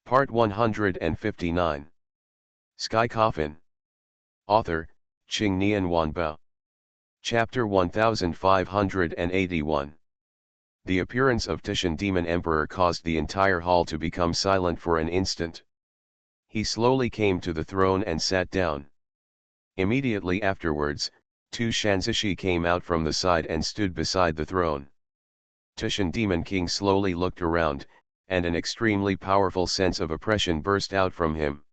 Part 159. Sky Coffin. Author, Qing Nian Wanbao. Chapter 1581. The appearance of Titian Demon Emperor caused the entire hall to become silent for an instant. He slowly came to the throne and sat down. Immediately afterwards, two Shanzishi came out from the side and stood beside the throne. Titian Demon King slowly looked around, and an extremely powerful sense of oppression burst out from him.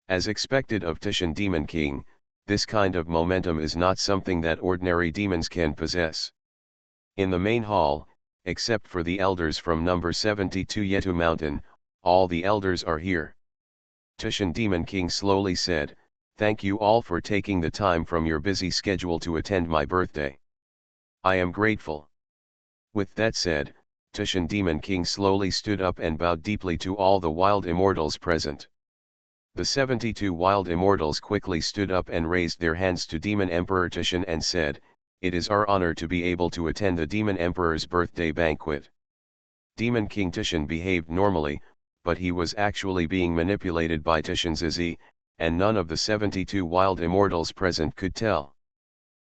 As expected of Titian Demon King, this kind of momentum is not something that ordinary demons can possess. In the main hall, except for the elders from number 72 Yetu Mountain, all the elders are here. Titian Demon King slowly said, "Thank you all for taking the time from your busy schedule to attend my birthday. I am grateful." With that said, Titian Demon King slowly stood up and bowed deeply to all the wild immortals present. The 72 wild immortals quickly stood up and raised their hands to Demon Emperor Titian and said, "It is our honor to be able to attend the Demon Emperor's birthday banquet." Demon King Titian behaved normally, but he was actually being manipulated by Titian Zizi, and none of the 72 wild immortals present could tell.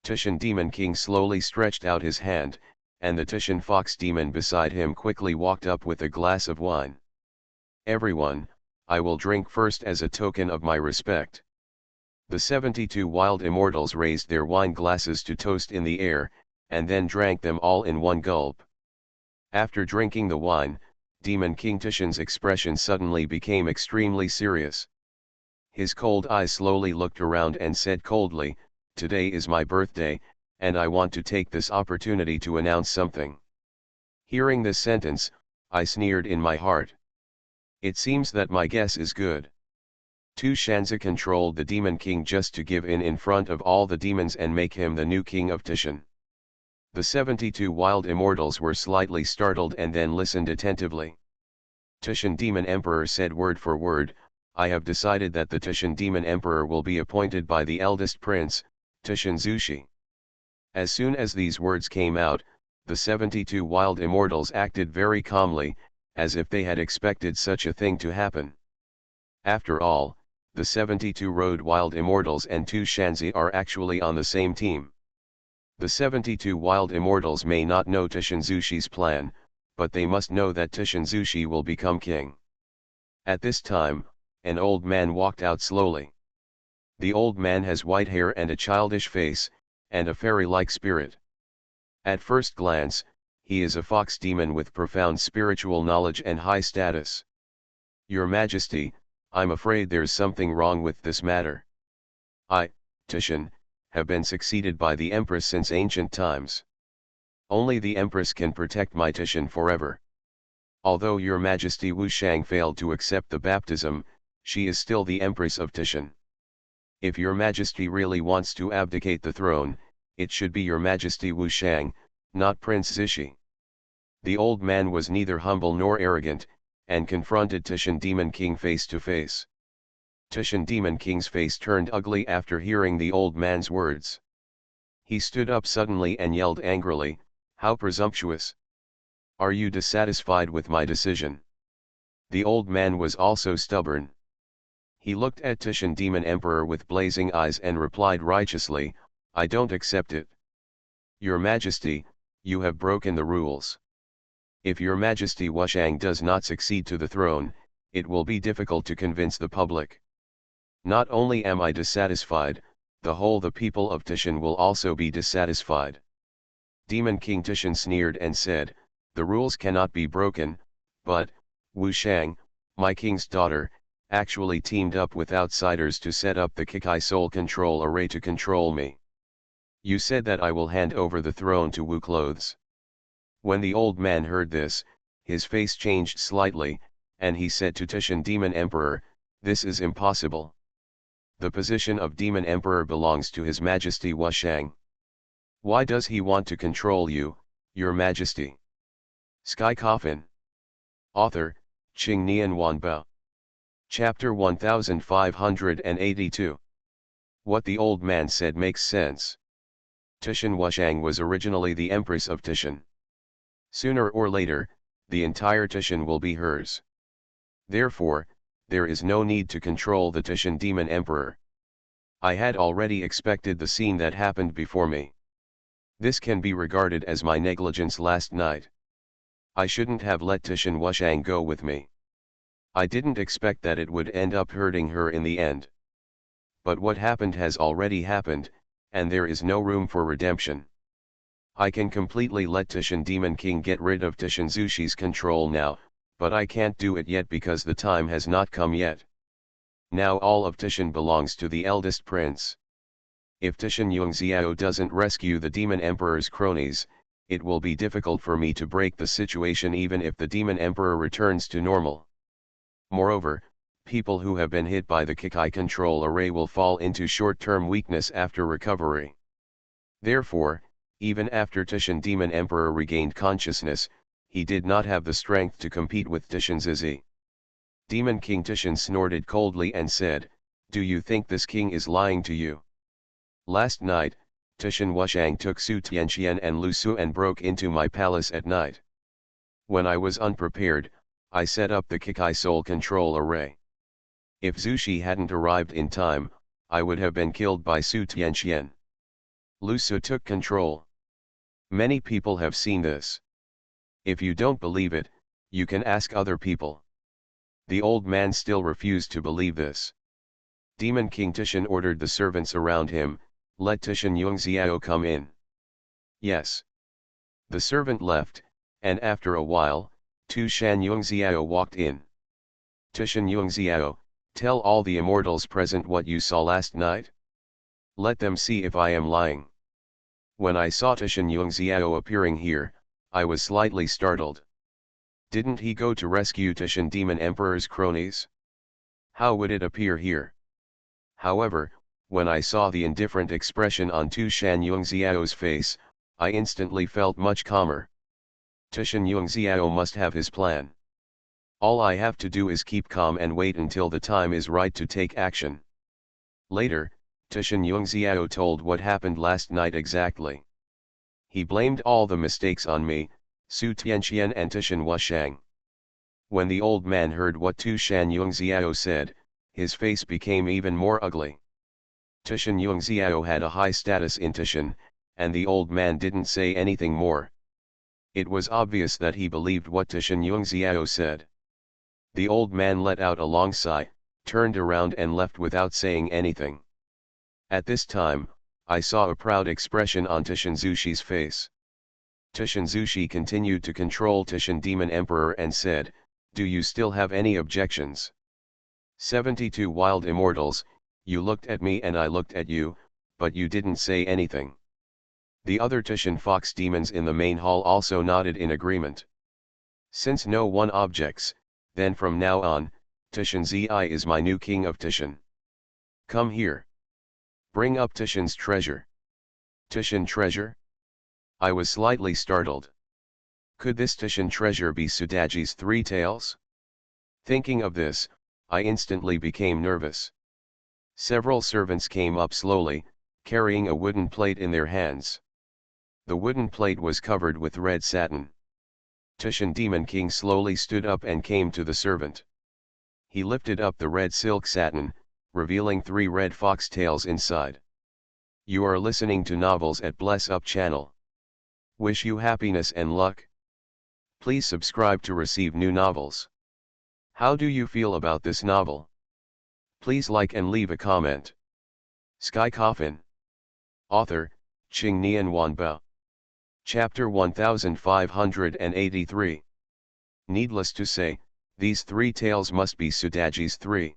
Titian Demon King slowly stretched out his hand, and the Titian Fox Demon beside him quickly walked up with a glass of wine. "Everyone, I will drink first as a token of my respect." The 72 wild immortals raised their wine glasses to toast in the air, and then drank them all in one gulp. After drinking the wine, Demon King Titian's expression suddenly became extremely serious. His cold eyes slowly looked around and said coldly, "Today is my birthday, and I want to take this opportunity to announce something." Hearing this sentence, I sneered in my heart. It seems that my guess is good. Tu Shanzi controlled the Demon King just to give in front of all the demons and make him the new king of Titian. The 72 wild immortals were slightly startled and then listened attentively. Titian Demon Emperor said word for word, "I have decided that the Titian Demon Emperor will be appointed by the eldest prince, Titian Zushi." As soon as these words came out, the 72 wild immortals acted very calmly, as if they had expected such a thing to happen. After all, the 72 road wild immortals and Tu Shanzi are actually on the same team. The 72 wild immortals may not know Titian Zushi's plan, but they must know that Titian Zushi will become king. At this time, an old man walked out slowly. The old man has white hair and a childish face, and a fairy-like spirit. At first glance, he is a fox demon with profound spiritual knowledge and high status. "Your Majesty, I'm afraid there's something wrong with this matter. I, Titian, have been succeeded by the Empress since ancient times. Only the Empress can protect my Titian forever. Although Your Majesty Wu Shang failed to accept the baptism, she is still the Empress of Titian. If Your Majesty really wants to abdicate the throne, it should be Your Majesty Wu Shang, not Prince Zishi." The old man was neither humble nor arrogant, and confronted Titian Demon King face to face. Titian Demon King's face turned ugly after hearing the old man's words. He stood up suddenly and yelled angrily, "How presumptuous! Are you dissatisfied with my decision?" The old man was also stubborn. He looked at Titian Demon Emperor with blazing eyes and replied righteously, "I don't accept it. Your Majesty, you have broken the rules. If Your Majesty Wushang does not succeed to the throne, it will be difficult to convince the public. Not only am I dissatisfied, the people of Titian will also be dissatisfied." Demon King Titian sneered and said, "The rules cannot be broken, but, Wu Shang, my king's daughter, actually teamed up with outsiders to set up the Kikai Soul Control Array to control me. You said that I will hand over the throne to Wu Clothes." When the old man heard this, his face changed slightly, and he said to Titian Demon Emperor, "This is impossible. The position of Demon Emperor belongs to His Majesty Wushang. Why does he want to control you, Your Majesty?" Sky Coffin. Author, Qing Nian Wanbao. Chapter 1582. What the old man said makes sense. Titian Wushang was originally the Empress of Titian. Sooner or later, the entire Titian will be hers. Therefore, there is no need to control the Titian Demon Emperor. I had already expected the scene that happened before me. This can be regarded as my negligence last night. I shouldn't have let Titian Wushang go with me. I didn't expect that it would end up hurting her in the end. But what happened has already happened, and there is no room for redemption. I can completely let Titian Demon King get rid of Titian Zushi's control now, but I can't do it yet because the time has not come yet. Now all of Titian belongs to the eldest prince. If Titian Yongxiao doesn't rescue the Demon Emperor's cronies, it will be difficult for me to break the situation even if the Demon Emperor returns to normal. Moreover, people who have been hit by the Kikai control array will fall into short-term weakness after recovery. Therefore, even after Titian Demon Emperor regained consciousness, he did not have the strength to compete with Titian Zizi. Demon King Titian snorted coldly and said, "Do you think this king is lying to you? Last night, Titian Wushang took Su Tianxian and Lu Su and broke into my palace at night. When I was unprepared, I set up the Kikai Soul Control Array. If Zushi hadn't arrived in time, I would have been killed by Su Tianxian. Lu Su took control. Many people have seen this. If you don't believe it, you can ask other people." The old man still refused to believe this. Demon King Titian ordered the servants around him, "Let Titian Yongxiao come in." Yes. The servant left, and after a while, Tushan Yongxiao walked in. "Titian Yongxiao, tell all the immortals present what you saw last night. Let them see if I am lying." When I saw Titian Yongxiao appearing here, I was slightly startled. Didn't he go to rescue Titian Demon Emperor's cronies? How would it appear here? However, when I saw the indifferent expression on Tushan Yongxiao's face, I instantly felt much calmer. Titian Yongxiao must have his plan. All I have to do is keep calm and wait until the time is right to take action. Later, Titian Yongxiao told what happened last night exactly. He blamed all the mistakes on me, Su Tianxian and Titian Wushang. When the old man heard what Tushan Yongxiao said, his face became even more ugly. Titian Yongxiao had a high status in Titian, and the old man didn't say anything more. It was obvious that he believed what Titian Yongxiao said. The old man let out a long sigh, turned around and left without saying anything. At this time, I saw a proud expression on Titian Zushi's face. Titian Zushi continued to control Titian Demon Emperor and said, "Do you still have any objections? 72 wild immortals, you looked at me and I looked at you, but you didn't say anything." The other Titian fox demons in the main hall also nodded in agreement. Since no one objects, then from now on, Titian Zi is my new king of Titian. Come here. Bring up Titian's treasure. Titian treasure? I was slightly startled. Could this Titian treasure be Sudaji's 3 tails? Thinking of this, I instantly became nervous. Several servants came up slowly, carrying a wooden plate in their hands. The wooden plate was covered with red satin. Titian Demon King slowly stood up and came to the servant. He lifted up the red silk satin, revealing 3 red fox tails inside. You are listening to novels at Bless Up channel. Wish you happiness and luck. Please subscribe to receive new novels. How do you feel about this novel? Please like and leave a comment. Sky Coffin. Author, Qing Nian Wanbao. Chapter 1583. Needless to say, these 3 tails must be Sudaji's 3.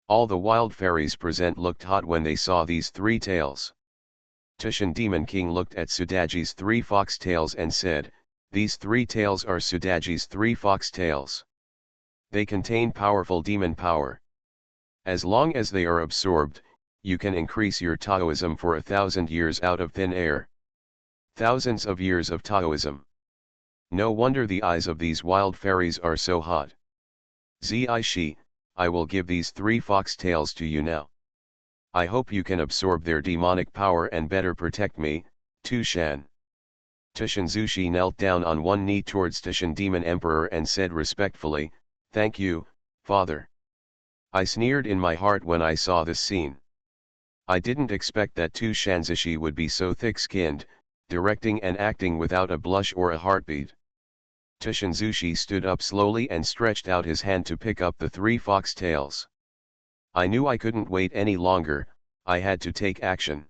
All the wild fairies present looked hot when they saw these 3 tails. Titian Demon King looked at Sudaji's 3 fox tails and said, "These 3 tails are Sudaji's 3 fox tails. They contain powerful demon power. As long as they are absorbed, you can increase your Taoism for 1,000 years out of thin air. Thousands of years of Taoism. No wonder the eyes of these wild fairies are so hot. Zi, I will give these 3 fox tails to you now. I hope you can absorb their demonic power and better protect me, Tushan." Titian Zushi knelt down on one knee towards Titian Demon Emperor and said respectfully, "Thank you, Father. I sneered in my heart when I saw this scene. I didn't expect that Tu Shanzishi would be so thick-skinned, directing and acting without a blush or a heartbeat. Tushinzushi stood up slowly and stretched out his hand to pick up the 3 foxtails. I knew I couldn't wait any longer, I had to take action.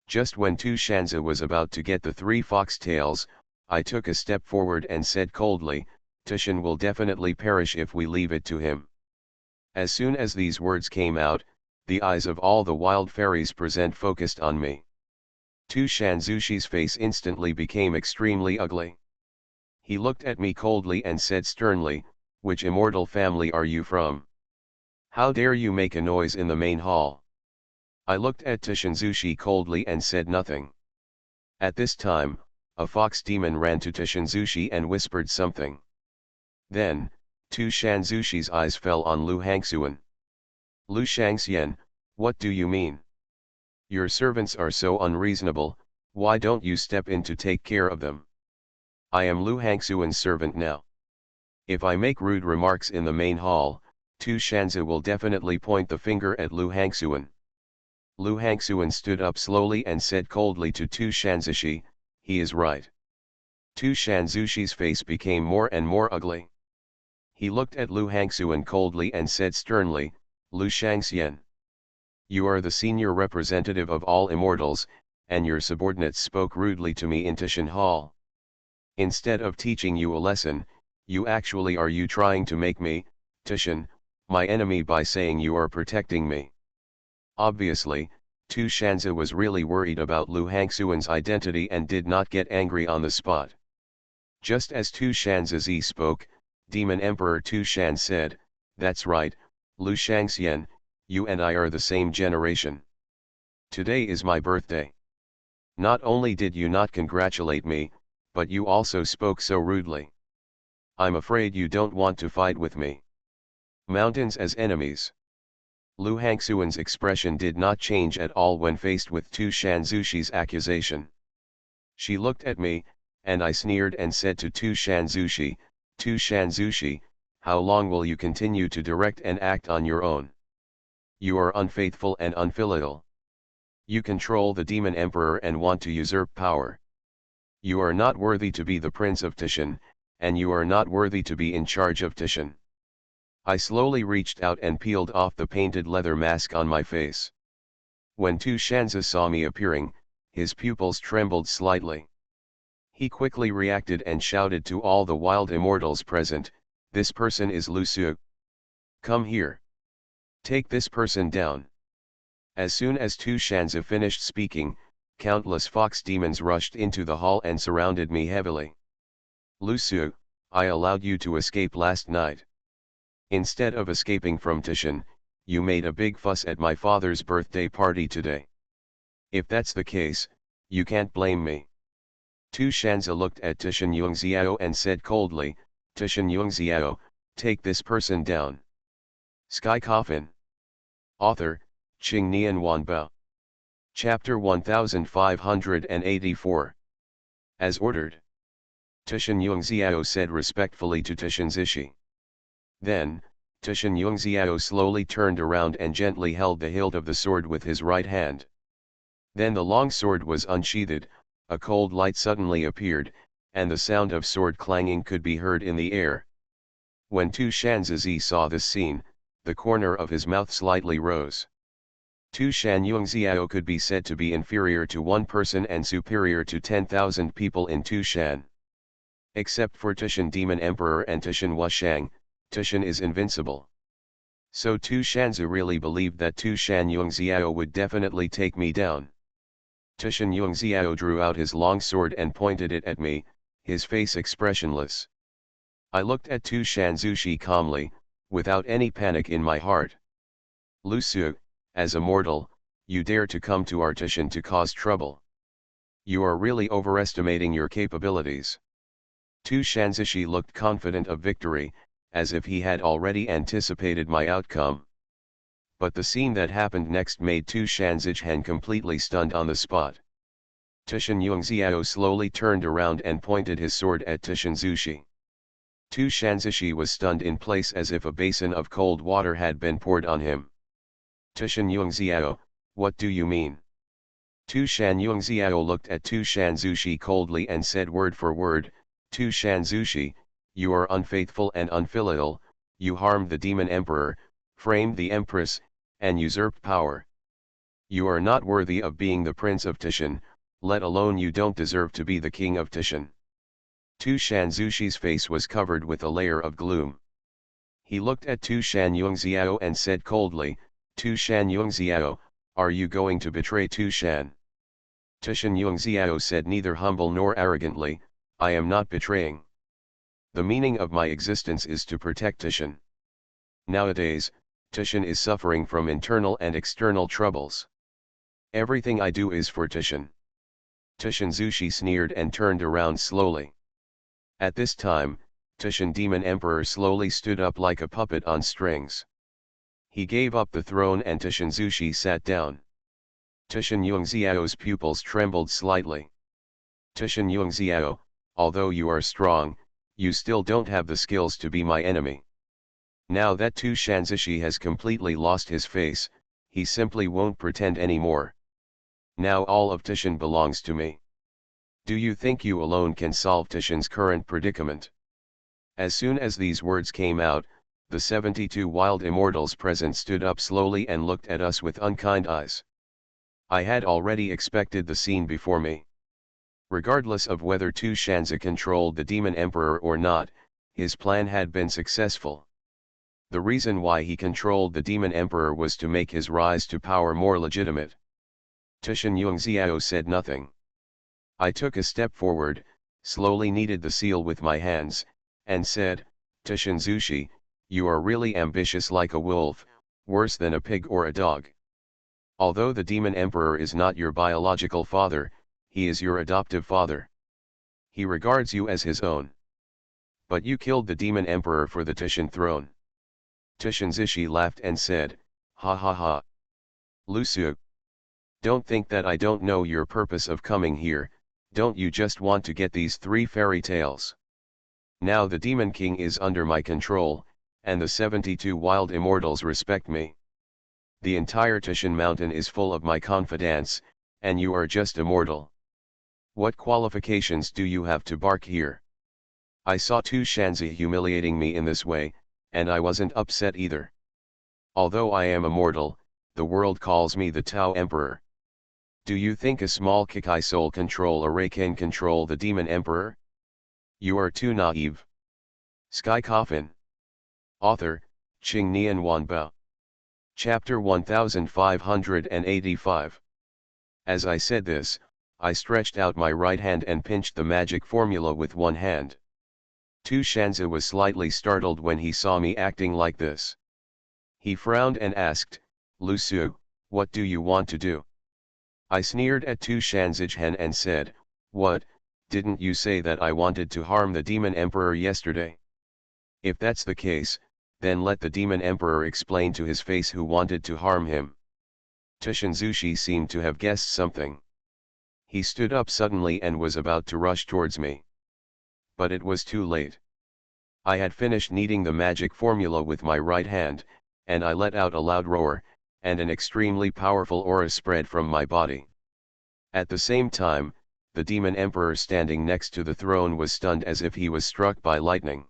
Just when Tu Shanzi was about to get the 3 foxtails, I took a step forward and said coldly, Tushin will definitely perish if we leave it to him. As soon as these words came out, the eyes of all the wild fairies present focused on me. Tu Shanzushi's face instantly became extremely ugly. He looked at me coldly and said sternly, which immortal family are you from? How dare you make a noise in the main hall? I looked at Tushinzushi coldly and said nothing. At this time, a fox demon ran to Tushinzushi and whispered something. Then, Tu Shanzushi's eyes fell on Lu Hangxuan. Lu Shangxian, what do you mean? Your servants are so unreasonable, why don't you step in to take care of them? I am Lu Hangxuan's servant now. If I make rude remarks in the main hall, Tu Shanzi will definitely point the finger at Lu Hangxuan. Lu Hangxuan stood up slowly and said coldly to Tu Shanzishi, he is right. Tu Shanzushi's face became more and more ugly. He looked at Lu Hangxuan coldly and said sternly, Lu Shangxian. You are the senior representative of all immortals, and your subordinates spoke rudely to me in Tishan Hall. Instead of teaching you a lesson, you actually are you trying to make me, Tishan, my enemy by saying you are protecting me. Obviously, Tu Shanzi was really worried about Lu Hangxuan's identity and did not get angry on the spot. Just as Tu Shanzi spoke, Demon Emperor Tu Shan said, that's right, Lu Shangxian, you and I are the same generation. Today is my birthday. Not only did you not congratulate me, but you also spoke so rudely. I'm afraid you don't want to fight with me. Mountains as enemies. Lu Hangxuan's expression did not change at all when faced with Tu Shanzushi's accusation. She looked at me, and I sneered and said to Tu Shanzushi, Tu Shanzushi, how long will you continue to direct and act on your own? You are unfaithful and unfilial. You control the Demon Emperor and want to usurp power. You are not worthy to be the Prince of Tishan, and you are not worthy to be in charge of Tishan. I slowly reached out and peeled off the painted leather mask on my face. When Tu Shanzi saw me appearing, his pupils trembled slightly. He quickly reacted and shouted to all the wild immortals present, this person is Lu Su. Come here. Take this person down. As soon as Tu Shanzi finished speaking, countless fox demons rushed into the hall and surrounded me heavily. Lu Su, I allowed you to escape last night. Instead of escaping from Tishan, you made a big fuss at my father's birthday party today. If that's the case, you can't blame me. Tu Shanzi looked at Tishan Yungxiao and said coldly, Tishan Yungxiao, take this person down. Sky Coffin. Author, Qing Nian Wanbao. Chapter 1584. As ordered. Tishan Yungxiao said respectfully to Tishan Zishi. Then, Tishan Yungxiao slowly turned around and gently held the hilt of the sword with his right hand. Then the long sword was unsheathed, a cold light suddenly appeared, and the sound of sword clanging could be heard in the air. When Tu Shanzi saw this scene, the corner of his mouth slightly rose. Tu Shan Yungxiao could be said to be inferior to one person and superior to 10,000 people in Tu Shan. Except for Tishan Demon Emperor and Tishan Wushang, Tishan is invincible. So Tu Shanzi really believed that Tu Shan Yungxiao would definitely take me down. Tishan Yungxiao drew out his long sword and pointed it at me, his face expressionless. I looked at Tu Shanzushi calmly, without any panic in my heart. Lu Su, as a mortal, you dare to come to our Tishan to cause trouble. You are really overestimating your capabilities. Tu Shanzishi looked confident of victory, as if he had already anticipated my outcome. But the scene that happened next made Tu Shanzichan completely stunned on the spot. Tishan Yungxiao slowly turned around and pointed his sword at Tishan Zushi. Tu Shanzishi was stunned in place as if a basin of cold water had been poured on him. Tushan Yungziao, what do you mean? Tu Shan Yungziao looked at Tu Shanzushi coldly and said word for word, Tu Shanzushi, you are unfaithful and unfilial, you harmed the demon emperor, framed the empress, and usurped power. You are not worthy of being the prince of Tushan, let alone you don't deserve to be the king of Tushan. Tu Shanzushi's face was covered with a layer of gloom. He looked at Tu Shan Yungziao and said coldly, Tu Shan Yungziao, are you going to betray Tu Shan? Tushan Yungziao said neither humble nor arrogantly, I am not betraying. The meaning of my existence is to protect Tushan. Nowadays, Tushan is suffering from internal and external troubles. Everything I do is for Tushan. Tushan Zushi sneered and turned around slowly. At this time, Tushan Demon Emperor slowly stood up like a puppet on strings. He gave up the throne and Tushan Zushi sat down. Tushan Yungziao's pupils trembled slightly. Tushan Yungziao, although you are strong, you still don't have the skills to be my enemy. Now that Tu Shanzishi has completely lost his face, he simply won't pretend anymore. Now all of Tushan belongs to me. Do you think you alone can solve Tushan's current predicament? As soon as these words came out, the 72 wild immortals present stood up slowly and looked at us with unkind eyes. I had already expected the scene before me. Regardless of whether Tu Shanzi controlled the demon emperor or not, his plan had been successful. The reason why he controlled the demon emperor was to make his rise to power more legitimate. Tushan Yungziao said nothing. I took a step forward, slowly kneaded the seal with my hands, and said, Tushan Zushi, you are really ambitious like a wolf, worse than a pig or a dog. Although the demon emperor is not your biological father, he is your adoptive father. He regards you as his own. But you killed the demon emperor for the Tushan throne. Tushan Zushi laughed and said, ha ha ha. Lusu. Don't think that I don't know your purpose of coming here, don't you just want to get these 3 fairy tales? Now the Demon King is under my control, and the 72 wild immortals respect me. The entire Tushan mountain is full of my confidants, and you are just immortal. What qualifications do you have to bark here? I saw Tu Shanzi humiliating me in this way, and I wasn't upset either. Although I am immortal, the world calls me the Tao Emperor. Do you think a small Kikai soul control array can control the Demon Emperor? You are too naive. Sky Coffin. Author, Qing Nian Wanbao. Chapter 1585. As I said this, I stretched out my right hand and pinched the magic formula with one hand. Tu Shanzi was slightly startled when he saw me acting like this. He frowned and asked, Lu Su, what do you want to do? I sneered at Tu Shanzijhen and said, what, didn't you say that I wanted to harm the Demon Emperor yesterday? If that's the case, then let the Demon Emperor explain to his face who wanted to harm him. Tushan Zushi seemed to have guessed something. He stood up suddenly and was about to rush towards me. But it was too late. I had finished kneading the magic formula with my right hand, and I let out a loud roar, and an extremely powerful aura spread from my body. At the same time, the Demon Emperor standing next to the throne was stunned as if he was struck by lightning.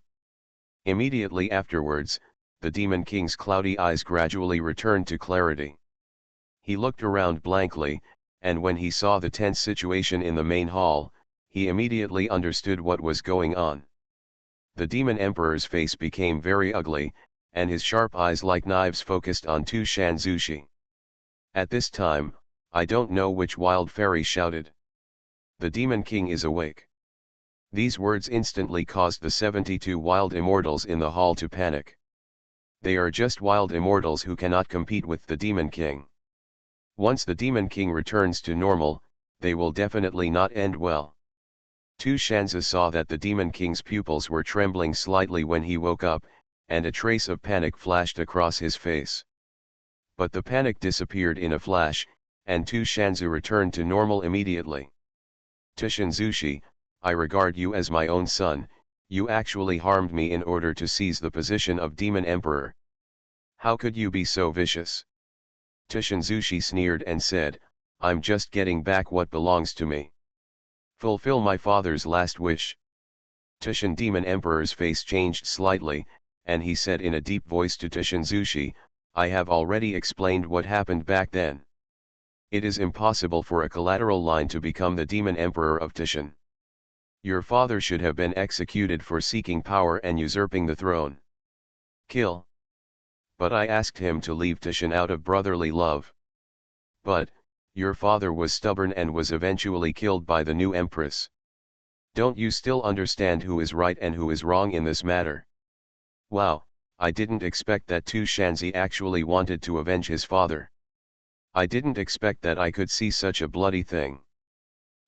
Immediately afterwards, the Demon King's cloudy eyes gradually returned to clarity. He looked around blankly, and when he saw the tense situation in the main hall, he immediately understood what was going on. The Demon Emperor's face became very ugly, and his sharp eyes like knives focused on Tu Shanzushi. At this time, I don't know which wild fairy shouted. The Demon King is awake. These words instantly caused the 72 wild immortals in the hall to panic. They are just wild immortals who cannot compete with the Demon King. Once the Demon King returns to normal, they will definitely not end well. Tu Shanzi saw that the Demon King's pupils were trembling slightly when he woke up, and a trace of panic flashed across his face. But the panic disappeared in a flash, and Tu Shanzi returned to normal immediately. Tushan Zushi, I regard you as my own son, You actually harmed me in order to seize the position of Demon Emperor. How could you be so vicious? Titian Zushi sneered and said, I'm just getting back what belongs to me. Fulfill my father's last wish. Titian Demon Emperor's face changed slightly, and he said in a deep voice to Titian Zushi, I have already explained what happened back then. It is impossible for a collateral line to become the Demon Emperor of Titian. Your father should have been executed for seeking power and usurping the throne. Kill. But I asked him to leave Titian out of brotherly love. But, your father was stubborn and was eventually killed by the new empress. Don't you still understand who is right and who is wrong in this matter? Wow, I didn't expect that Tu Shanzi actually wanted to avenge his father. I didn't expect that I could see such a bloody thing.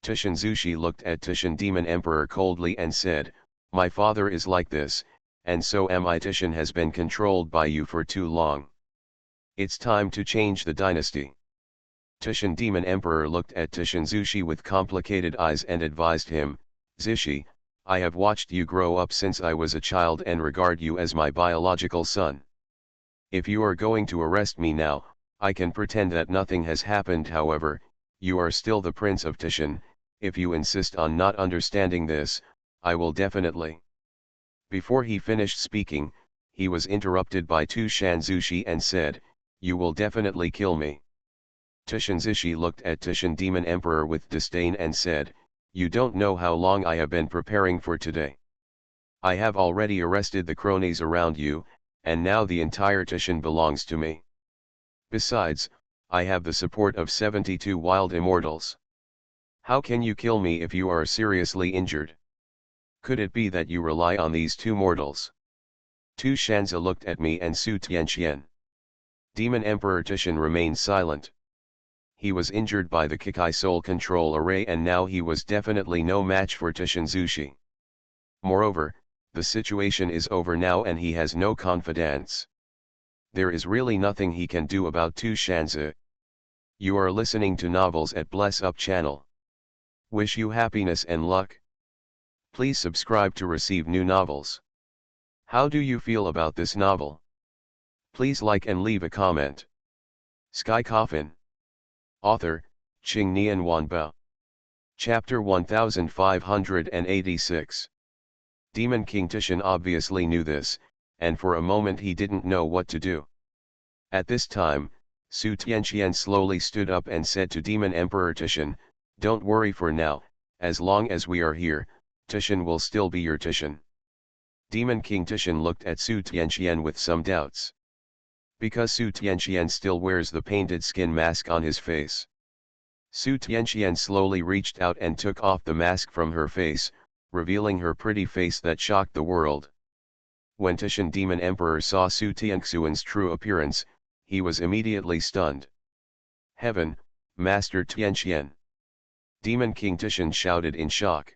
Titian Zushi looked at Titian Demon Emperor coldly and said, my father is like this, and so am I. Titian has been controlled by you for too long. It's time to change the dynasty. Titian Demon Emperor looked at Titian Zushi with complicated eyes and advised him, Zushi, I have watched you grow up since I was a child and regard you as my biological son. If you are going to arrest me now, I can pretend that nothing has happened. However, you are still the Prince of Titian. If you insist on not understanding this, I will definitely. Before he finished speaking, he was interrupted by Tu Shan Zushi and said, you will definitely kill me. Titian Zushi looked at Titian Demon Emperor with disdain and said, you don't know how long I have been preparing for today. I have already arrested the cronies around you, and now the entire Titian belongs to me. Besides, I have the support of 72 wild immortals. How can you kill me if you are seriously injured? Could it be that you rely on these two mortals? Tu Shanzi looked at me and Su Tianqian. Demon Emperor Titian remained silent. He was injured by the Kikai Soul Control Array and now he was definitely no match for Titian Zushi. Moreover, the situation is over now and he has no confidence. There is really nothing he can do about Tu Shanzi. You are listening to Novels at Bless Up channel. Wish you happiness and luck. Please subscribe to receive new novels. How do you feel about this novel? Please like and leave a comment. Sky Coffin. Author, Qing Nian Wanbao. Chapter 1586. Demon King Titian obviously knew this, and for a moment he didn't know what to do. At this time, Su Tianqian slowly stood up and said to Demon Emperor Titian, don't worry for now, as long as we are here, Titian will still be your Titian. Demon King Titian looked at Su Tianqian with some doubts. Because Su Tianqian still wears the painted skin mask on his face. Su Tianqian slowly reached out and took off the mask from her face, revealing her pretty face that shocked the world. When Titian Demon Emperor saw Su Tianxian's true appearance, he was immediately stunned. Heaven, Master Tianqian! Demon King Titian shouted in shock.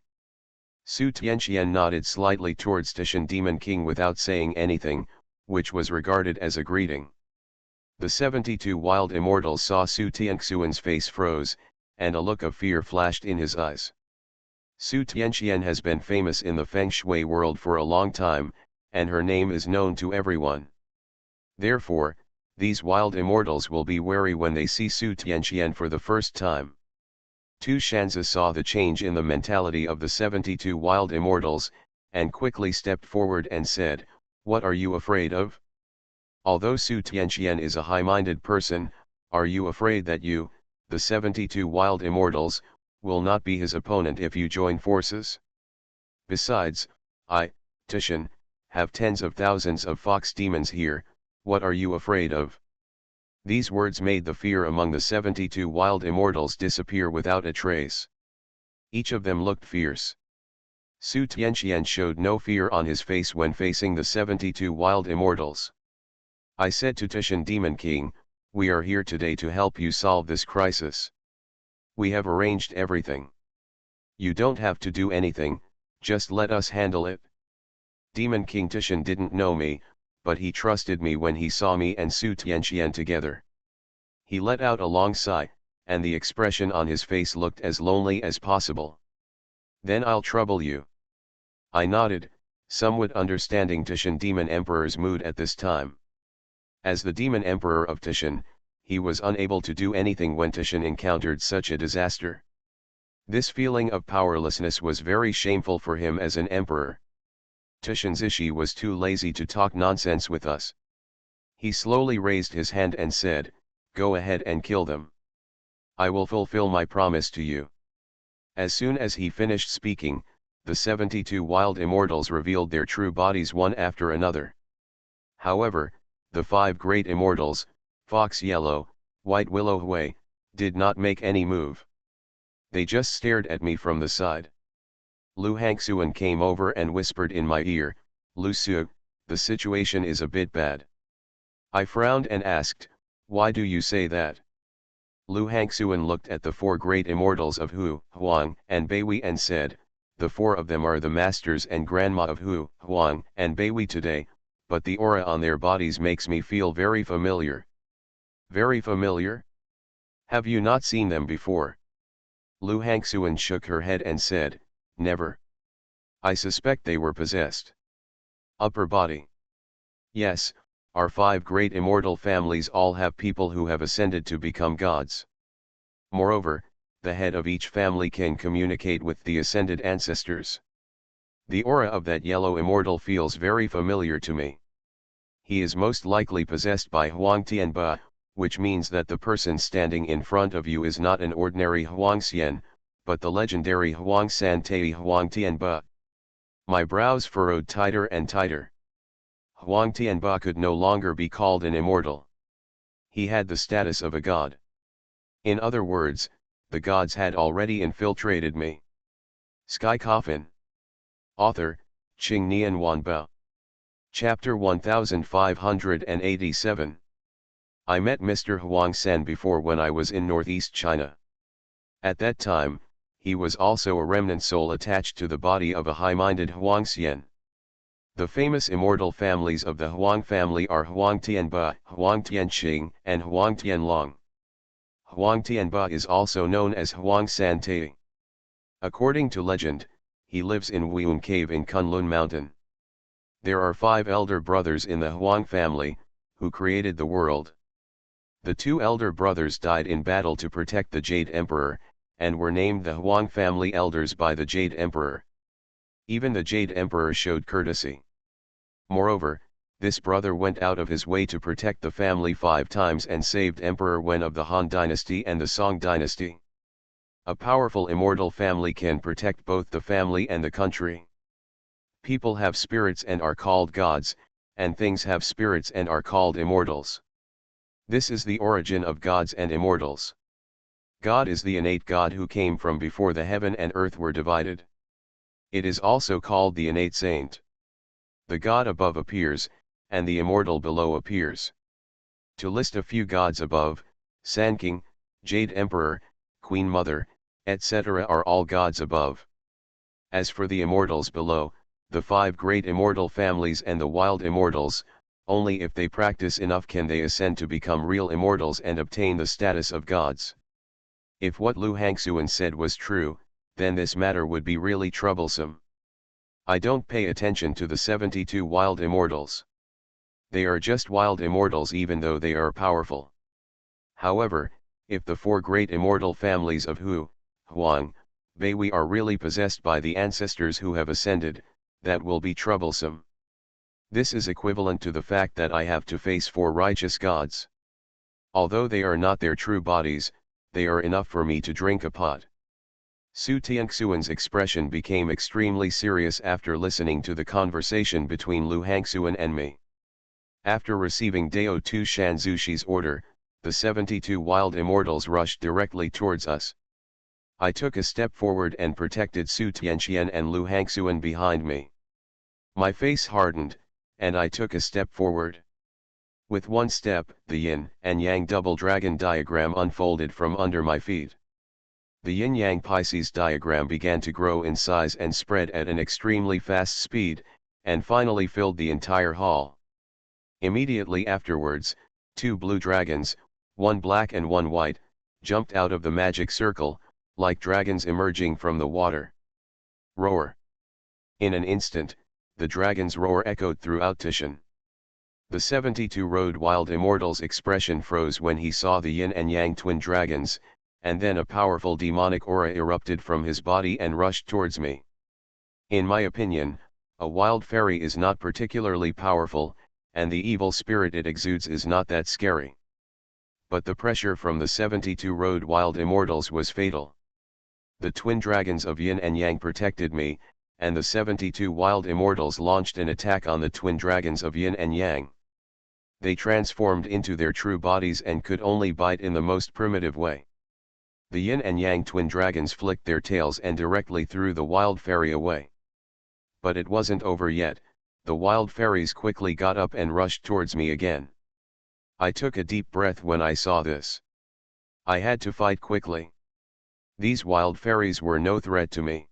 Su Tianqian nodded slightly towards Titian Demon King without saying anything, which was regarded as a greeting. The 72 wild immortals saw Su Tianxian's face froze, and a look of fear flashed in his eyes. Su Tianqian has been famous in the Feng Shui world for a long time, and her name is known to everyone. Therefore, these wild immortals will be wary when they see Su Tianqian for the first time. Tu Shanzi saw the change in the mentality of the 72 wild immortals, and quickly stepped forward and said, what are you afraid of? Although Su Tianqian is a high-minded person, are you afraid that you, the 72 wild immortals, will not be his opponent if you join forces? Besides, I, Titian, have tens of thousands of fox demons here, what are you afraid of? These words made the fear among the 72 wild immortals disappear without a trace. Each of them looked fierce. Su Tianqian showed no fear on his face when facing the 72 wild immortals. I said to Titian Demon King, we are here today to help you solve this crisis. We have arranged everything. You don't have to do anything, just let us handle it. Demon King Titian didn't know me, but he trusted me when he saw me and Su Tianqian together. He let out a long sigh, and the expression on his face looked as lonely as possible. Then I'll trouble you. I nodded, somewhat understanding Titian Demon Emperor's mood at this time. As the Demon Emperor of Titian, he was unable to do anything when Titian encountered such a disaster. This feeling of powerlessness was very shameful for him as an emperor. Titian Zishi was too lazy to talk nonsense with us. He slowly raised his hand and said, "Go ahead and kill them. I will fulfill my promise to you." As soon as he finished speaking, the 72 wild immortals revealed their true bodies one after another. However, the 5 great immortals, Fox Yellow, White Willow Hui, did not make any move. They just stared at me from the side. Lu Hangxuan came over and whispered in my ear, "Lu Su, the situation is a bit bad." I frowned and asked, "Why do you say that?" Lu Hangxuan looked at the 4 great immortals of Hu, Huang, and Beiwei and said, "The 4 of them are the masters and grandma of Hu, Huang, and Beiwei today, but the aura on their bodies makes me feel very familiar." "Very familiar? Have you not seen them before?" Lu Hangxuan shook her head and said, "Never. I suspect they were possessed." "Upper body?" "Yes, our 5 great immortal families all have people who have ascended to become gods. Moreover, the head of each family can communicate with the ascended ancestors. The aura of that yellow immortal feels very familiar to me. He is most likely possessed by Huang Tianba, which means that the person standing in front of you is not an ordinary Huang Xian, but the legendary Huang San Tei Huang Tianba." My brows furrowed tighter and tighter. Huang Tianba could no longer be called an immortal. He had the status of a god. In other words, the gods had already infiltrated me. Sky Coffin. Author, Qing Nian Wanbao. Chapter 1587. I met Mr. Huang San before when I was in northeast China. At that time, he was also a remnant soul attached to the body of a high-minded Huang Xian. The famous immortal families of the Huang family are Huang Tianba, Huang Tianqing, and Huang Tianlong. Huang Tianba is also known as Huang San Tei. According to legend, he lives in Weiyun Cave in Kunlun Mountain. There are 5 elder brothers in the Huang family, who created the world. The 2 elder brothers died in battle to protect the Jade Emperor, and were named the Huang family elders by the Jade Emperor. Even the Jade Emperor showed courtesy. Moreover, this brother went out of his way to protect the family 5 times and saved Emperor Wen of the Han dynasty and the Song dynasty. A powerful immortal family can protect both the family and the country. People have spirits and are called gods, and things have spirits and are called immortals. This is the origin of gods and immortals. God is the innate God who came from before the heaven and earth were divided. It is also called the innate saint. The God above appears, and the immortal below appears. To list a few gods above, Sanking, Jade Emperor, Queen Mother, etc. are all gods above. As for the immortals below, the 5 great immortal families and the wild immortals, only if they practice enough can they ascend to become real immortals and obtain the status of gods. If what Lu Hangxuan said was true, then this matter would be really troublesome. I don't pay attention to the 72 wild immortals. They are just wild immortals even though they are powerful. However, if the 4 great immortal families of Hu, Huang, Beiwei are really possessed by the ancestors who have ascended, that will be troublesome. This is equivalent to the fact that I have to face 4 righteous gods. Although they are not their true bodies, they are enough for me to drink a pot. Su Tianxuan's expression became extremely serious after listening to the conversation between Lu Hangxuan and me. After receiving Dao Tu Shanzushi's order, the 72 wild immortals rushed directly towards us. I took a step forward and protected Su Tianxian and Lu Hangxuan behind me. My face hardened, and I took a step forward. With one step, the yin and yang double dragon diagram unfolded from under my feet. The yin-yang Pisces diagram began to grow in size and spread at an extremely fast speed, and finally filled the entire hall. Immediately afterwards, 2 blue dragons, one black and one white, jumped out of the magic circle, like dragons emerging from the water. Roar! In an instant, the dragon's roar echoed throughout Titian. The 72-road wild immortal's expression froze when he saw the yin and yang twin dragons, and then a powerful demonic aura erupted from his body and rushed towards me. In my opinion, a wild fairy is not particularly powerful, and the evil spirit it exudes is not that scary. But the pressure from the 72-road wild immortals was fatal. The twin dragons of yin and yang protected me, and the 72 wild immortals launched an attack on the twin dragons of yin and yang. They transformed into their true bodies and could only bite in the most primitive way. The yin and yang twin dragons flicked their tails and directly threw the wild fairy away. But it wasn't over yet. The wild fairies quickly got up and rushed towards me again. I took a deep breath when I saw this. I had to fight quickly. These wild fairies were no threat to me.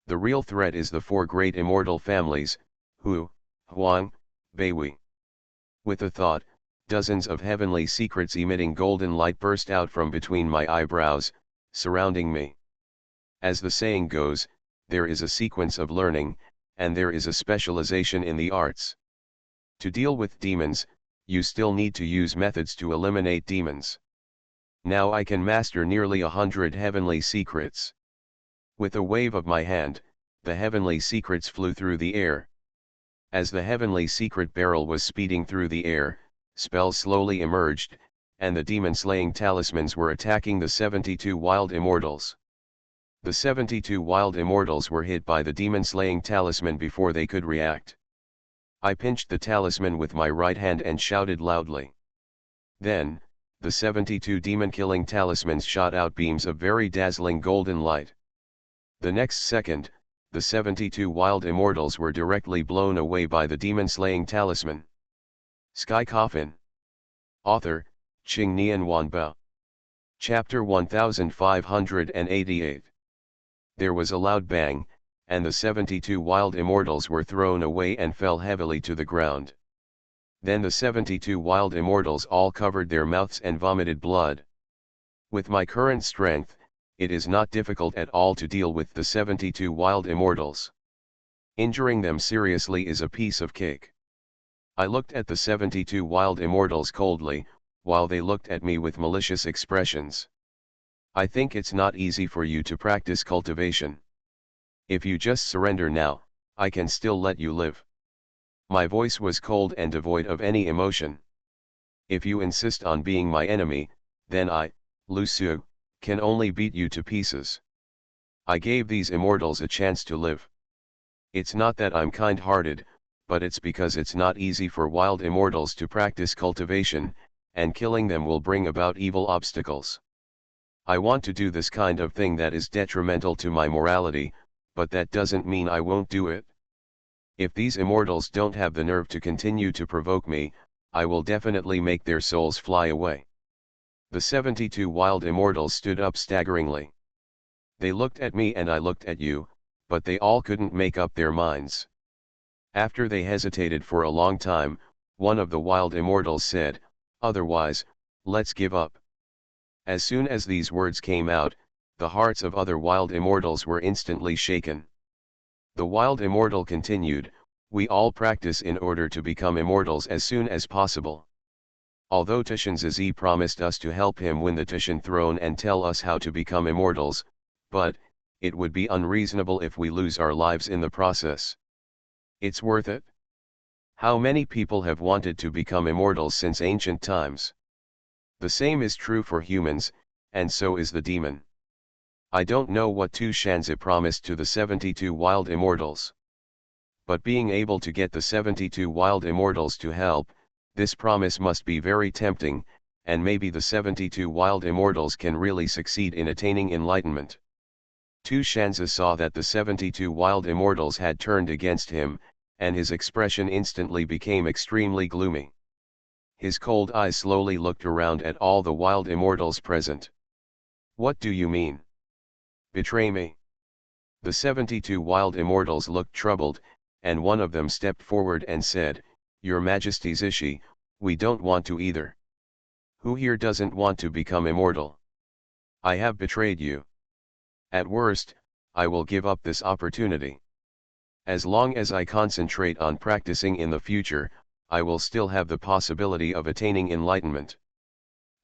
The real threat is the four great immortal families, Hu, Huang, Beihui. With a thought, dozens of heavenly secrets emitting golden light burst out from between my eyebrows, surrounding me. As the saying goes, there is a sequence of learning, and there is a specialization in the arts. To deal with demons, you still need to use methods to eliminate demons. Now I can master nearly 100 heavenly secrets. With a wave of my hand, the heavenly secrets flew through the air. As the heavenly secret barrel was speeding through the air, spells slowly emerged, and the demon-slaying talismans were attacking the 72 wild immortals. The 72 wild immortals were hit by the demon-slaying talisman before they could react. I pinched the talisman with my right hand and shouted loudly. Then, the 72 demon-killing talismans shot out beams of very dazzling golden light. The next second, the 72 wild immortals were directly blown away by the demon-slaying talisman. Sky Coffin. Author, Qing Nian Wanbao. Chapter 1588. There was a loud bang, and the 72 wild immortals were thrown away and fell heavily to the ground. Then the 72 wild immortals all covered their mouths and vomited blood. With my current strength, it is not difficult at all to deal with the 72 wild immortals. Injuring them seriously is a piece of cake. I looked at the 72 wild immortals coldly, while they looked at me with malicious expressions. I think it's not easy for you to practice cultivation. If you just surrender now, I can still let you live. My voice was cold and devoid of any emotion. If you insist on being my enemy, then I, Lu Su, can only beat you to pieces. I gave these immortals a chance to live. It's not that I'm kind-hearted, but it's because it's not easy for wild immortals to practice cultivation, and killing them will bring about evil obstacles. I want to do this kind of thing that is detrimental to my morality, but that doesn't mean I won't do it. If these immortals don't have the nerve to continue to provoke me, I will definitely make their souls fly away. The 72 wild immortals stood up staggeringly. They looked at me and I looked at you, but they all couldn't make up their minds. After they hesitated for a long time, one of the wild immortals said, "Otherwise, let's give up." As soon as these words came out, the hearts of other wild immortals were instantly shaken. The wild immortal continued, "We all practice in order to become immortals as soon as possible. Although Titian Zizi promised us to help him win the Titian throne and tell us how to become immortals, but, it would be unreasonable if we lose our lives in the process. It's worth it. How many people have wanted to become immortals since ancient times? The same is true for humans, and so is the demon. I don't know what Tu Shanzi promised to the 72 wild immortals. But being able to get the 72 wild immortals to help, this promise must be very tempting, and maybe the 72 wild immortals can really succeed in attaining enlightenment." Tu Shanzi saw that the 72 wild immortals had turned against him, and his expression instantly became extremely gloomy. His cold eyes slowly looked around at all the wild immortals present. "What do you mean? Betray me?" The 72 wild immortals looked troubled, and one of them stepped forward and said, "Your Majesty's Ishi, we don't want to either. Who here doesn't want to become immortal? I have betrayed you. At worst, I will give up this opportunity. As long as I concentrate on practicing in the future, I will still have the possibility of attaining enlightenment.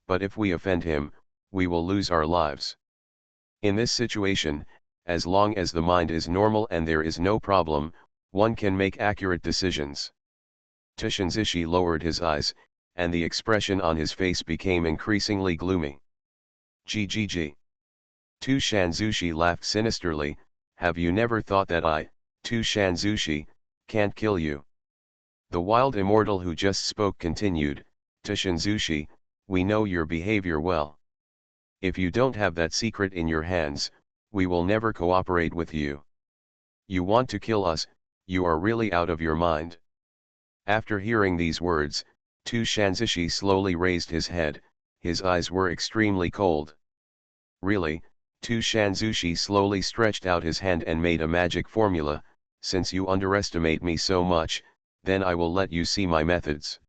But if we offend him, we will lose our lives. In this situation, as long as the mind is normal and there is no problem, one can make accurate decisions. Tushinzishi lowered his eyes, and the expression on his face became increasingly gloomy. GGG. Tu Shanzushi laughed sinisterly. Have you never thought that I, Tu Shanzushi, can't kill you? The wild immortal who just spoke continued, Tushinzushi, we know your behavior well. If you don't have that secret in your hands, we will never cooperate with you. You want to kill us, you are really out of your mind. After hearing these words, Tu Shanzushi slowly raised his head, his eyes were extremely cold. Really, Tu Shanzushi slowly stretched out his hand and made a magic formula. Since you underestimate me so much, then I will let you see my methods.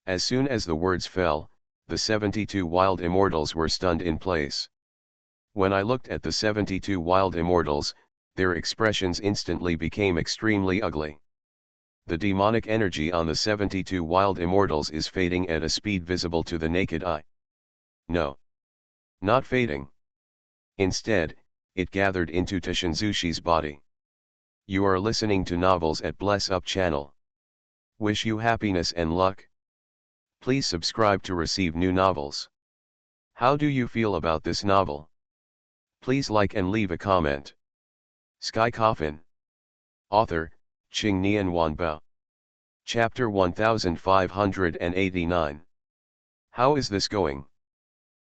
As soon as the words fell, the 72 wild immortals were stunned in place. When I looked at the 72 wild immortals, their expressions instantly became extremely ugly. The demonic energy on the 72 wild immortals is fading at a speed visible to the naked eye. No. Not fading. Instead, it gathered into Tushinzushi's body. You are listening to Novels at Bless Up channel. Wish you happiness and luck. Please subscribe to receive new novels. How do you feel about this novel? Please like and leave a comment. Sky Coffin. Author, Qing Nian Wanbao. Chapter 1589. How is this going?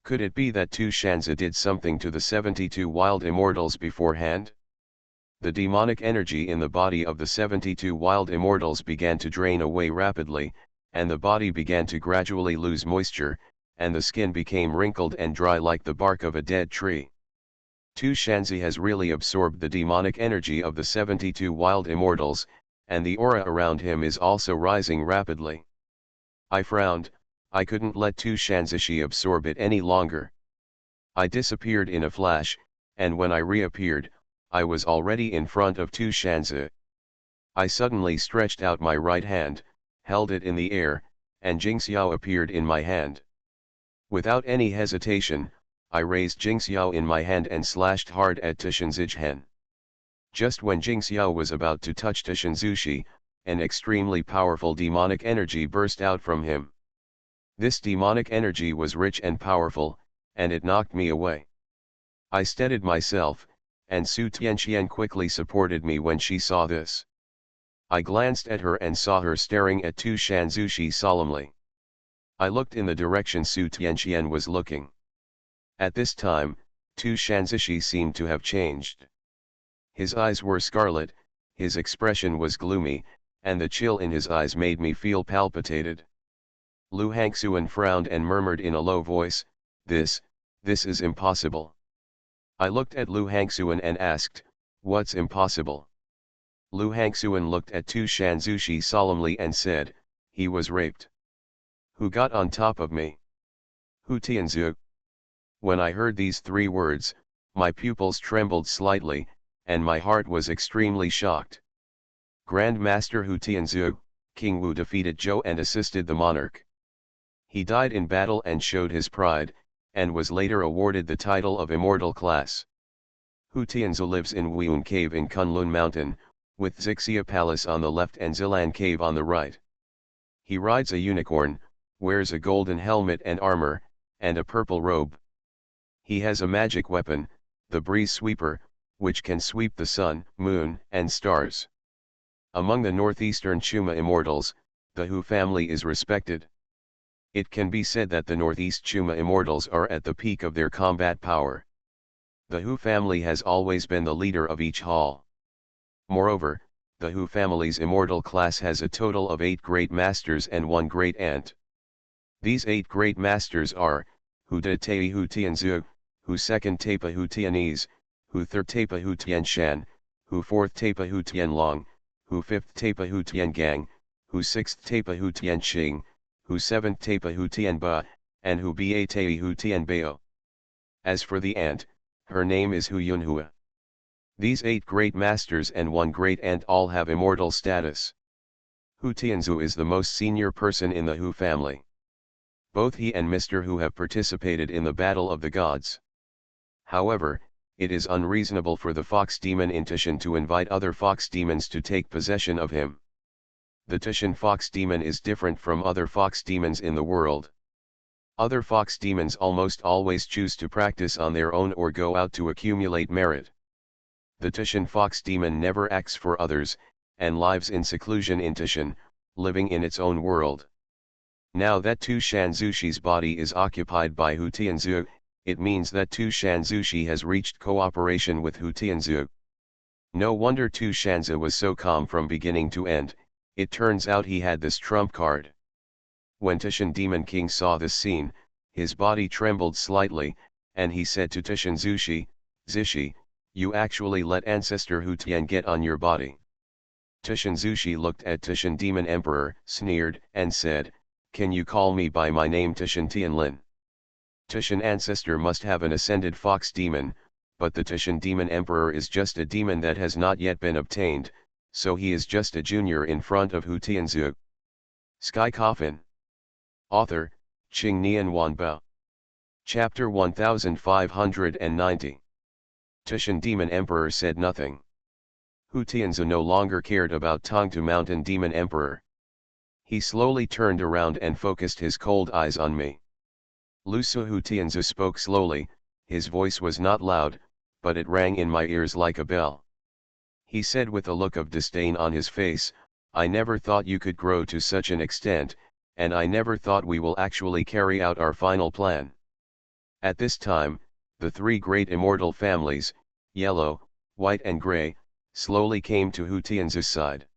Could it be that Tu Shanzi did something to the 72 wild immortals beforehand? The demonic energy in the body of the 72 wild immortals began to drain away rapidly, and the body began to gradually lose moisture, and the skin became wrinkled and dry like the bark of a dead tree. Tu Shanzi has really absorbed the demonic energy of the 72 wild immortals, and the aura around him is also rising rapidly. I frowned. I couldn't let Tu Shanzishi absorb it any longer. I disappeared in a flash, and when I reappeared, I was already in front of Tu Shanzi. I suddenly stretched out my right hand, held it in the air, and Jingxiao appeared in my hand. Without any hesitation, I raised Jingxiao in my hand and slashed hard at Tushinzijhen. Just when Jingxiao was about to touch Tushinzushi, an extremely powerful demonic energy burst out from him. This demonic energy was rich and powerful, and it knocked me away. I steadied myself, and Su Tianxian quickly supported me when she saw this. I glanced at her and saw her staring at Tu Shanzushi solemnly. I looked in the direction Su Tianxian was looking. At this time, Tu Shanzushi seemed to have changed. His eyes were scarlet, his expression was gloomy, and the chill in his eyes made me feel palpitated. Lu Hangxuan frowned and murmured in a low voice, This is impossible. I looked at Lu Hangxuan and asked, what's impossible? Lu Hangxuan looked at Tu Shanzushi solemnly and said, he was raped. Who got on top of me? Hu Tianzu. When I heard these three words, my pupils trembled slightly, and my heart was extremely shocked. Grand Master Hu Tianzu, King Wu defeated Zhou and assisted the monarch. He died in battle and showed his pride, and was later awarded the title of Immortal Class. Hu Tianzu lives in Weiyun Cave in Kunlun Mountain, with Zixia Palace on the left and Zilan Cave on the right. He rides a unicorn, wears a golden helmet and armor, and a purple robe. He has a magic weapon, the Breeze Sweeper, which can sweep the sun, moon, and stars. Among the northeastern Chuma immortals, the Hu family is respected. It can be said that the Northeast Chuma immortals are at the peak of their combat power. The Hu family has always been the leader of each hall. Moreover, the Hu family's immortal class has a total of 8 great masters and 1 great aunt. These 8 great masters are, Hu De Tei Hu Tianzu, Hu Second Tepa Hu Tianese, Hu Third Tepa Hu Tianshan, Hu Fourth Tepa Hu Tianlong, Hu Fifth Tepa Hu Tiangang, Hu Sixth Tepa Hu Tianxing, Hu 7th Tepa Hu Tianba, and Hu Ba Tei Hu Tianbao. As for the aunt, her name is Hu Yunhua. These 8 great masters and 1 great ant all have immortal status. Hu Tianzu is the most senior person in the Hu family. Both he and Mr. Hu have participated in the Battle of the Gods. However, it is unreasonable for the fox demon in Tishan to invite other fox demons to take possession of him. The Tishan fox demon is different from other fox demons in the world. Other fox demons almost always choose to practice on their own or go out to accumulate merit. The Tishan fox demon never acts for others, and lives in seclusion in Tishan, living in its own world. Now that Tu Shanzushi's body is occupied by Hu Tianzu, it means that Tu Shanzushi has reached cooperation with Hu Tianzu. No wonder Tu Shanzu was so calm from beginning to end. It turns out he had this trump card. When Tishan Demon King saw this scene, his body trembled slightly, and he said to Tishan Zushi, "Zishi, you actually let Ancestor Hu Tian get on your body." Tishan Zushi looked at Tishan Demon Emperor, sneered, and said, "Can you call me by my name Tishan Tianlin?" Tishan Ancestor must have an ascended fox demon, but the Tishan Demon Emperor is just a demon that has not yet been obtained, so he is just a junior in front of Hu Tianzu. Sky Coffin. Author, Qing Nian Wanbao. Chapter 1590. Tishan Demon Emperor said nothing. Hu Tianzu no longer cared about Tongtu Mountain Demon Emperor. He slowly turned around and focused his cold eyes on me. Lusu Hu Tianzu spoke slowly, his voice was not loud, but it rang in my ears like a bell. He said with a look of disdain on his face, "I never thought you could grow to such an extent, and I never thought we will actually carry out our final plan." At this time, the 3 great immortal families, yellow, white and gray, slowly came to Hu Tianzu's side.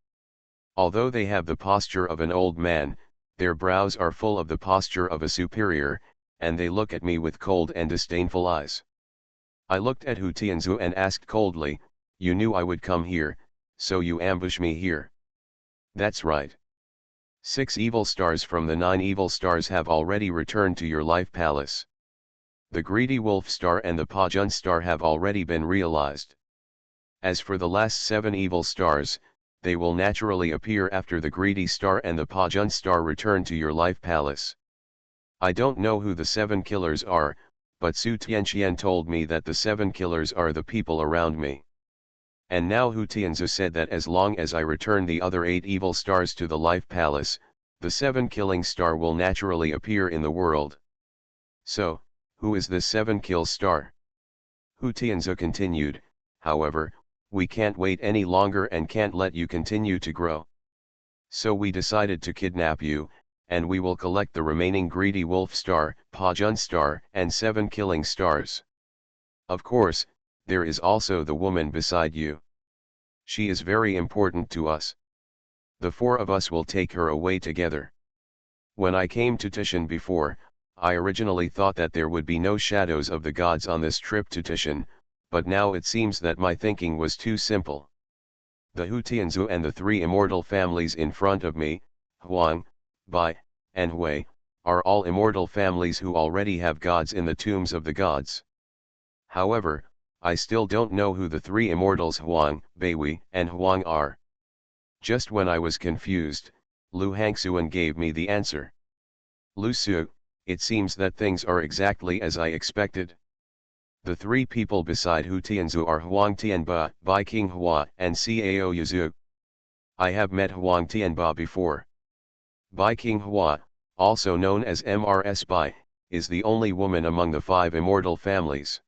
Although they have the posture of an old man, their brows are full of the posture of a superior, and they look at me with cold and disdainful eyes. I looked at Hu Tianzu and asked coldly, "You knew I would come here, so you ambush me here." "That's right. 6 evil stars from the 9 evil stars have already returned to your life palace. The greedy wolf star and the Pajun star have already been realized. As for the last 7 evil stars, they will naturally appear after the greedy star and the Pajun star return to your life palace. I don't know who the 7 killers are, but Su Tianqian told me that the 7 killers are the people around me." And now Hu Tianzu said that as long as I return the other 8 evil stars to the life palace, the 7 killing star will naturally appear in the world. So, who is this 7 kill star? Hu Tianzu continued, "However, we can't wait any longer and can't let you continue to grow. So we decided to kidnap you, and we will collect the remaining greedy wolf star, Pajun star, and 7 killing stars. Of course, there is also the woman beside you. She is very important to us. The 4 of us will take her away together. When I came to Tishan before, I originally thought that there would be no shadows of the gods on this trip to Tishan, but now it seems that my thinking was too simple. The Hu Tianzu and the 3 immortal families in front of me, Huang, Bai, and Hui, are all immortal families who already have gods in the tombs of the gods. However, I still don't know who the 3 immortals Huang, Baihui, and Huang are. Just when I was confused, Lu Hangxuan gave me the answer. "Lu Su, it seems that things are exactly as I expected. The 3 people beside Hu Tianzu are Huang Tianba, Bai King Hua, and Cao Yuzu. I have met Huang Tianba before. Bai King Hua, also known as Mrs. Bai, is the only woman among the 5 immortal families.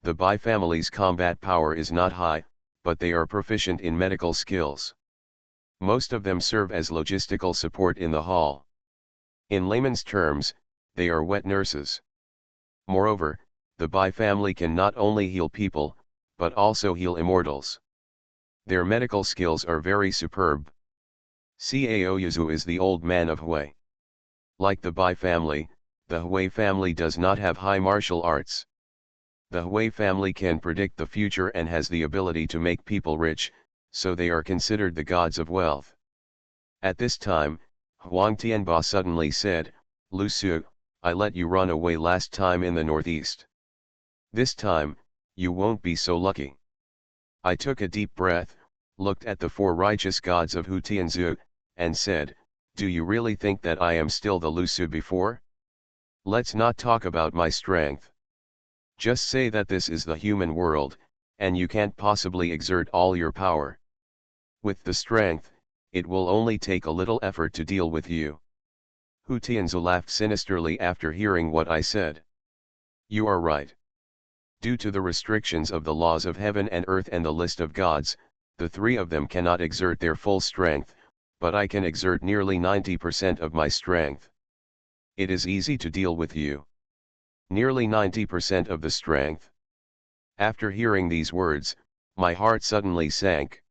The Bai family's combat power is not high, but they are proficient in medical skills. Most of them serve as logistical support in the hall. In layman's terms, they are wet nurses. Moreover, the Bai family can not only heal people, but also heal immortals. Their medical skills are very superb. Cao Yuzu is the old man of Hui. Like the Bai family, the Hui family does not have high martial arts. The Hui family can predict the future and has the ability to make people rich, so they are considered the gods of wealth. At this time, Huang Tianba suddenly said, "Lu Su, I let you run away last time in the northeast. This time, you won't be so lucky." I took a deep breath, looked at the four righteous gods of Hu Tianzu, and said, do you really think that I am still the Lu Su before? Let's not talk about my strength. Just say that this is the human world, and you can't possibly exert all your power. With the strength, it will only take a little effort to deal with you. Hu Tianzu laughed sinisterly after hearing what I said. You are right. Due to the restrictions of the laws of heaven and earth and the list of gods, the three of them cannot exert their full strength, but I can exert nearly 90% of my strength. It is easy to deal with you. Nearly 90% of the strength. After hearing these words, my heart suddenly sank.